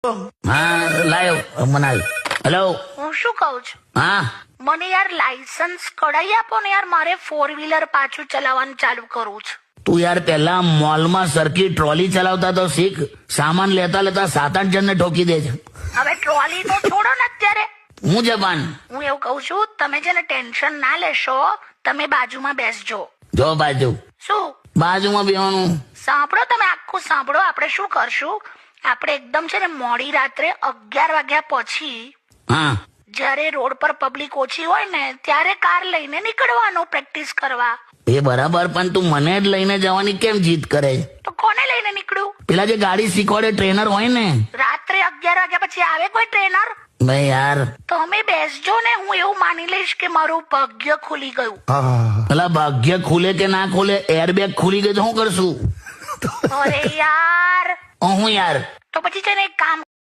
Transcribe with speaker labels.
Speaker 1: હા લાયો મનાલ. હેલો.
Speaker 2: હું શું કહું છું,
Speaker 1: હા
Speaker 2: મને યાર લાયસન્સ કઢાઈ આપો ને યાર, મારે 4 વ્હીલર પાછું ચલાવવાનું ચાલુ કરવું છે.
Speaker 1: તું યાર પેલા મોલમાં સરખી ટ્રોલી ચલાવતા તો શીખ. સામાન લેતા લેતા 7-8 જણને ઠોકી દે છે.
Speaker 2: હવે ટ્રોલી નું છોડો ને અત્યારે,
Speaker 1: હું જપાન.
Speaker 2: હું એવું કહું છું, તમે છે ને ટેન્શન ના લેશો, તમે બાજુમાં બેસજો.
Speaker 1: જો બાજુ
Speaker 2: શું
Speaker 1: બાજુમાં બેવાનું.
Speaker 2: સાંભળો, તમે આખું સાંભળો. આપણે શું કરશું, આપણે એકદમ છે ને મોડી રાત્રે 11 વાગ્યા પછી,
Speaker 1: હા
Speaker 2: જ્યારે રોડ પર પબ્લિક ઓછી હોય ને ત્યારે કાર લઈને નીકળવાનું પ્રેક્ટિસ કરવા.
Speaker 1: એ બરાબર, પણ તું મને જ લઈને જવાની કેમ જીદ કરે?
Speaker 2: તો કોને લઈને નીકળું?
Speaker 1: પેલા જે ગાડી શીખવાડે ટ્રેનર હોય ને.
Speaker 2: રાત્રે 11 વાગ્યા પછી આવે કોઈ ટ્રેનર?
Speaker 1: ભાઈ યાર
Speaker 2: તમે બેસજો ને, હું એવું માની લઈશ કે મારું ભાગ્ય ખુલી ગયું.
Speaker 1: પેલા ભાગ્ય ખુલે કે ના ખુલે, એરબેગ ખુલી ગઈ તો શું કરશું?
Speaker 2: અરે યાર,
Speaker 1: હું યાર
Speaker 2: તો પછી છે ને એક કામ